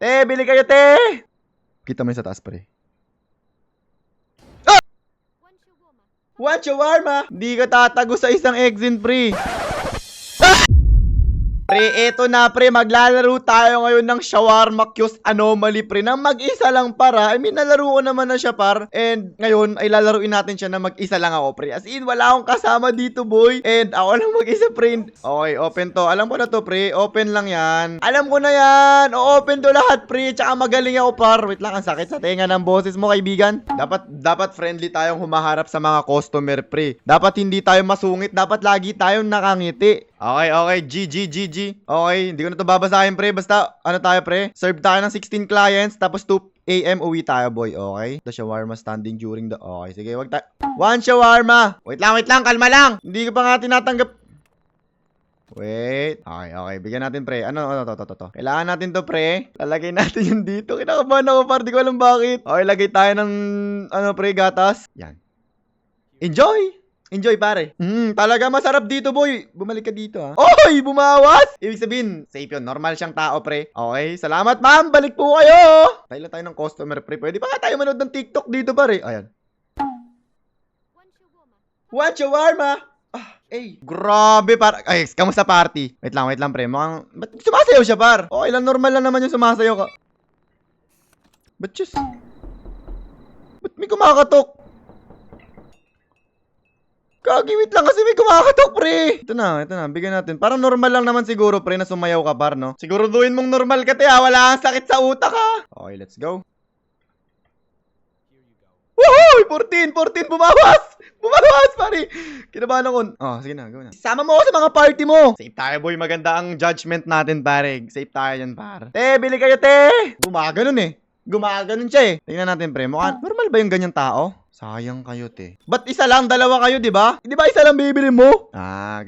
Te, bili kayo, te! Kita mo yun sa taas, pre. Ah! One shawarma! Hindi ka tatago sa isang exit, pre. Pre, eto na pre, maglalaro tayo ngayon ng Shawarma Kiosk Anomaly pre, na mag-isa lang para. I mean, nalaro ko naman na siya par. And ngayon, ay lalaruin natin siya na mag-isa lang ako pre. As in, wala akong kasama dito boy. And ako lang mag-isa pre. Okay, open to. Alam ko na to pre, open lang yan. Alam ko na yan, o-open to lahat pre. Tsaka magaling ako par. Wait lang, ang sakit sa tenga ng boses mo kaibigan. Dapat friendly tayong humaharap sa mga customer pre. Dapat hindi tayo masungit, dapat lagi tayong nakangiti. Okay, GG. Okay, hindi ko na to babasahin pre. Basta, ano tayo pre? Serve tayo ng 16 clients, tapos 2 AM uwi tayo boy, okay? The shawarma standing during the... Okay, sige, wag tayo. One shawarma! Wait lang, kalma lang! Hindi ko pa nga tinatanggap. Wait. Okay, bigyan natin pre. Ano, to. Kailangan natin to pre. Lalagay natin yun dito. Kinakabahan ako par, di ko alam bakit. Okay, lagay tayo ng, ano pre, gatas. Yan. Enjoy pare. Talaga masarap dito boy. Bumalik ka dito ha. Oy, bumawas. Ibig sabihin, safe yun. Normal siyang tao pre. Okay, salamat ma'am. Balik po kayo. Tayo lang tayo ng customer pre. Pwede pa nga tayo manood ng TikTok dito pare. Ayan. One shawarma. Grabe par. Ay, kamusta party? Wait lang pre. Mukhang, ba't sumasayaw siya par? Okay lang, normal lang naman yung sumasayaw ka. Ba't may kumakatok? Kagiwit lang kasi may kumakatok, pre. Ito na. Bigyan natin. Parang normal lang naman siguro, pre, na sumayaw ka, par, no? Siguraduhin mong normal ka, te, ha? Wala kang sakit sa utak, ha? Okay, let's go. Woohoo! 14, bumawas! Bumawas, pare! Kinabahan ako. Oh, sige na, gawin na. Sama mo ako sa mga party mo. Safe tayo, boy. Maganda ang judgment natin, pare. Safe tayo yan, par. Te, bili kayo, te! Gumaganon siya, eh. Tingnan natin, pre. Mukhang normal ba yung ganyang tao? Sayang kayo, te. Ba't isa lang? Dalawa kayo, di ba? Di ba isa lang bibili mo?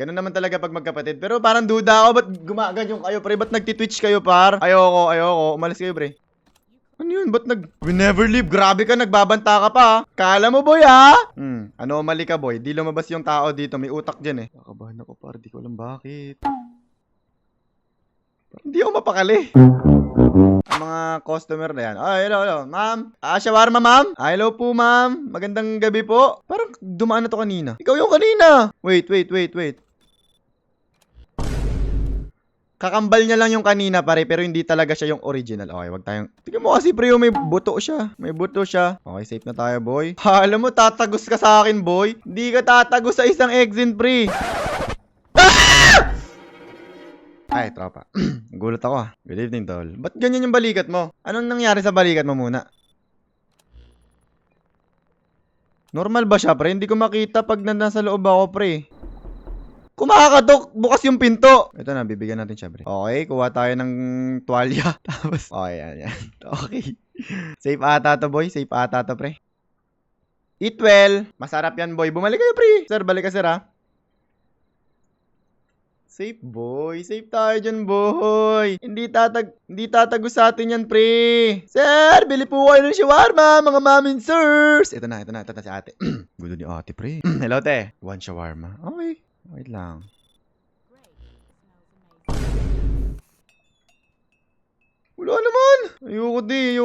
Ganun naman talaga pag magkapatid. Pero parang duda ako. Ba't gumaganyan kayo, pre? Ba't nagtitwitch kayo, par? Ayoko. Umalis kayo, pre. Ano yun? Ba't we never leave? Grabe ka, nagbabanta ka pa, ha? Kala mo, boy, ha? Anomaly ka, boy. Di lumabas yung tao dito. May utak dyan, eh. Nakabahan ako, par. Di ko alam bakit. Hindi ako mapakali. Ang mga customer na yan. Hello. Ma'am? Shawarma, ma'am? Hello po, ma'am. Magandang gabi po. Parang dumaan na to kanina. Ikaw yung kanina. Wait. Kakambal niya lang yung kanina, pare, pero hindi talaga siya yung original. Okay, wag tayong... Tingnan mo kasi, pre, may buto siya. Okay, safe na tayo, boy. Alam mo, tatagos ka sa akin, boy. Hindi ka tatagos sa isang exit, pre. Ay, tropa. Gulat ako, ah. Good evening, tol. Ba't ganyan yung balikat mo? Anong nangyari sa balikat mo muna? Normal ba siya, pre? Hindi ko makita pag nasa loob ako, pre. Kumakatok! Bukas yung pinto! Ito na, bibigyan natin siya, pre. Okay, kuha tayo ng tuwalya. Tapos, okay, yan. Okay. Safe ata to, boy. Safe ata to, pre. Eat well. Masarap yan, boy. Bumalik kayo, pre. Sir, balik ka, sir, ha? Safe, boy. Safe tayo dyan, boy. Hindi tatagos sa atin yan, pre. Sir, bili po kayo ng shawarma, mga mamin sirs. Ito na si ate. Gulo ni ate, pre. Hello, te. One shawarma. Okay. Wait lang. Wala naman. Ayoko di.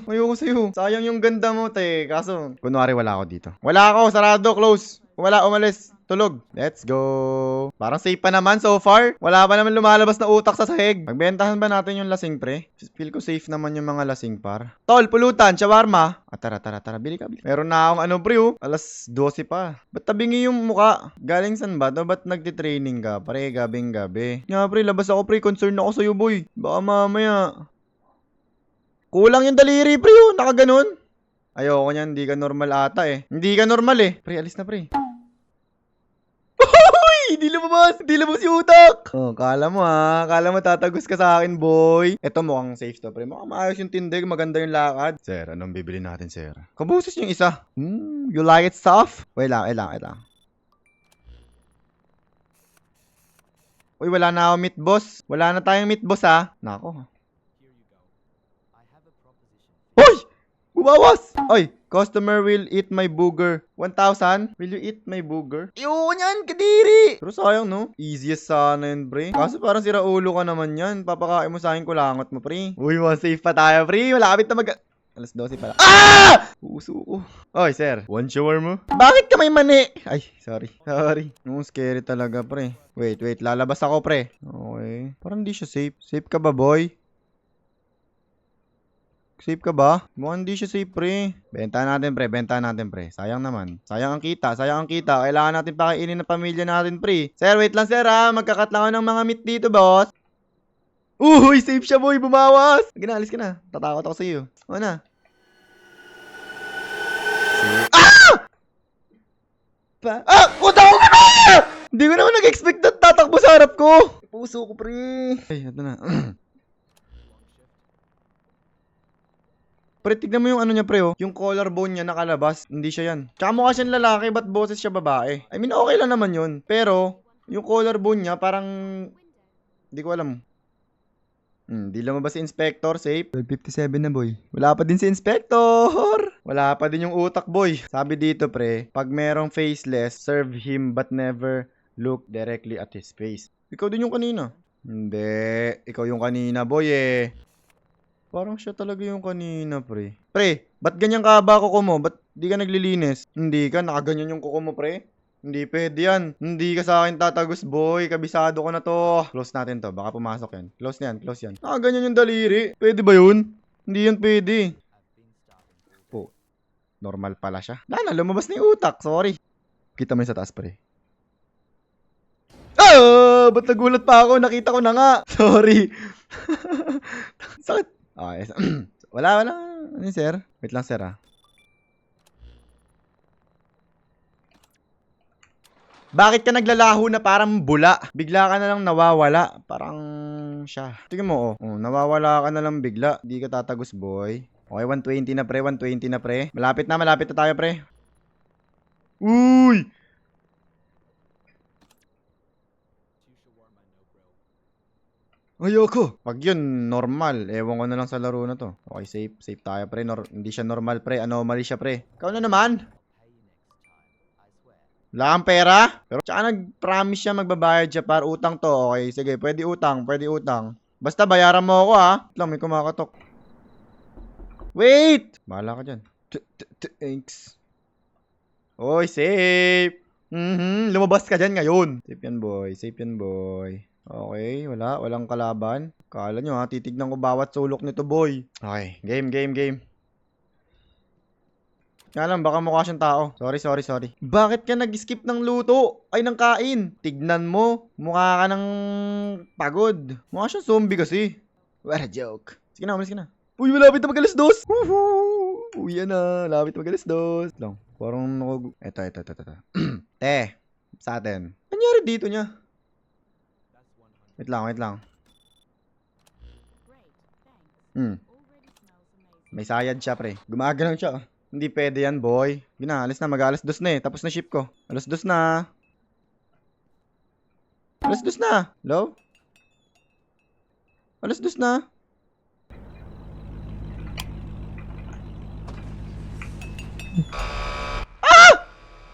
Ayoko sa'yo. Sayang yung ganda mo, te. Kaso, kunwari wala ako dito. Wala ako. Sarado. Close. Wala. Umalis. Tulog. Let's go. Parang safe pa naman so far. Wala pa naman lumalabas na utak sa sahig. Magbentahan ba natin yung lasing, pre? Feel ko safe naman yung mga lasing, par. Tol, pulutan, shawarma. Tara. Bili ka. Meron na akong pre, oh. Alas 12 pa. Ba't tabingi yung muka? Galing san ba? Ba't nagtitraining ka? Pare, gabing gabi. Nga, pre, labas ako, pre. Concern ako sa'yo, boy. Baka mamaya. Kulang yung daliri, pre, oh. Nakaganon. Ayoko niyan. Hindi ka normal ata, eh. Hindi ka normal, eh. Pre, alis na, pre. Hindi lumabas yung utak. Oh, kala mo tatagos ka sa akin, boy. Ito mukhang safe to, pre. Mukhang maayos yung tindig, maganda yung lakad. Sir, anong bibili natin, sir? Kabusos yung isa. You like it soft? Wait lang. Uy, wala na ako meat boss. Wala na tayong meat boss, ha? Nako. Uy! Bumawas! Uy! Customer will eat my booger. 1,000? Will you eat my booger? Yun yan, kadiri! Pero sayang, no? Easiest sana yun, pre. Kaso parang sira ulo ka naman yan. Papakain mo sa akin kulangot mo, pre. Uy, safe pa tayo, pre. Malapit na Alas 12 pala. Ah! Puso ko. Oy, sir. One shower mo? Bakit ka may mani? Ay, sorry. Sorry. Scary talaga, pre. Wait. Lalabas ako, pre. Okay. Parang di siya safe. Safe ka ba, boy? Safe ka ba? Mukhang hindi siya safe, pre. Benta natin, pre. Sayang naman. Sayang ang kita. Kailangan natin pakainin ng pamilya natin, pre. Sir, wait lang, sir, ha. Magkakat lang ako ng mga meat dito, boss. Uy, safe siya, boy. Bumawas. Alis ka na. Tatakot ako sa iyo. O na. Puta ko ka na! Hindi ko naman nag-expect na tatakbo sa harap ko. Puso ko, pre. Ay, ito na. Pre, tignan mo yung ano niya, pre, oh. Yung collarbone niya nakalabas. Hindi siya yan. Tsaka mukha siyang lalaki, ba't boses siya babae? I mean, okay lang naman yun. Pero, yung collarbone niya, parang... Hindi ko alam. Di lumabas si Inspector, safe. 12:57 na, boy. Wala pa din si Inspector. Wala pa din yung utak, boy. Sabi dito, pre, pag merong faceless, serve him but never look directly at his face. Ikaw din yung kanina. Hindi. Ikaw yung kanina, boy, eh. Parang siya talaga yung kanina, pre. Pre, ba't ganyan ka ba kuko mo? Ba't di ka naglilinis? Hindi ka, nakaganyan yung kuko mo, pre. Hindi pwede yan. Hindi ka sa akin tatagos, boy. Kabisado ko na to. Close natin to. Baka pumasok yan. Close yan. Nakaganyan yung daliri. Pwede ba yun? Hindi yan pwede. Oh, normal pala siya. Lumabas na yung utak. Sorry. Kita mo yung sa taas, pre. Ba't nagulat pa ako? Nakita ko na nga. Sorry. Sakit. Okay. Wala. Ano yun, sir? Wait lang, sir, ha. Bakit ka naglalaho na parang bula? Bigla ka na lang nawawala. Parang siya. Tingnan mo, oh. Nawawala ka na lang bigla. Di ka tatagos, boy. Okay, 120 na, pre. Malapit na tayo, pre. Uy! Ayoko. Pag yun, normal. Ewan ko na lang sa laro na to. Okay, safe tayo, pre. Hindi siya normal, pre. Anomaly siya, pre. Ikaw na naman. Wala kang pera? Pero tsaka nag-promise siya magbabayad siya para utang to. Okay, sige. Pwede utang. Basta bayaran mo ako, ha. Lang, may kumakatok. Wait! Bahala ka dyan. Thanks. Oy, safe. Lumabas ka dyan ngayon. Safe yan, boy. Okay, walang kalaban. Kala nyo, ha. Titignan ko bawat sulok nito, boy. Okay, game. Nga lang, baka mukha siyang tao. Sorry. Bakit ka nag-skip ng luto? Ay, ng kain? Tignan mo. Mukha ka ng pagod. Mukha siyang zombie kasi. What a joke. Sige na, umalis ka na. Uy, malapit na mag-alas 2. Uy, yan na. Malapit na mag-alas 2. Lang, parang Eto. Sa atin. Nangyari dito niya? Wait lang. May sayad siya, pre. Gumagalaw siya. Hindi pwede yan, boy. Alis na, mag-alas 2 na eh. Tapos na ship ko. Alas 2 na. Hello? Alas 2 na.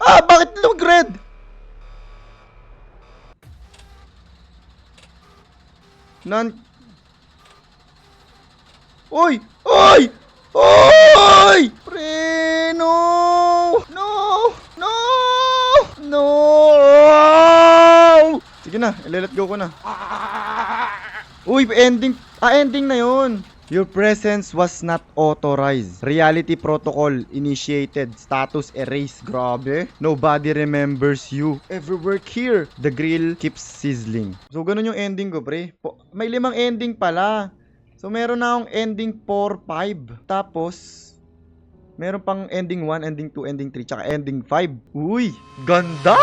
Bakit lumag-red? Oy! Pre, no! Sige na, let go ko na. Uy, ending na yun. Your presence was not authorized. Reality protocol initiated. Status erased. Grabe. Nobody remembers you. Ever work here. The grill keeps sizzling. So, ganun yung ending ko, pre. May 5 ending pala. So, meron na akong ending 4, 5. Tapos, meron pang ending 1, ending 2, ending 3, tsaka ending 5. Uy, ganda!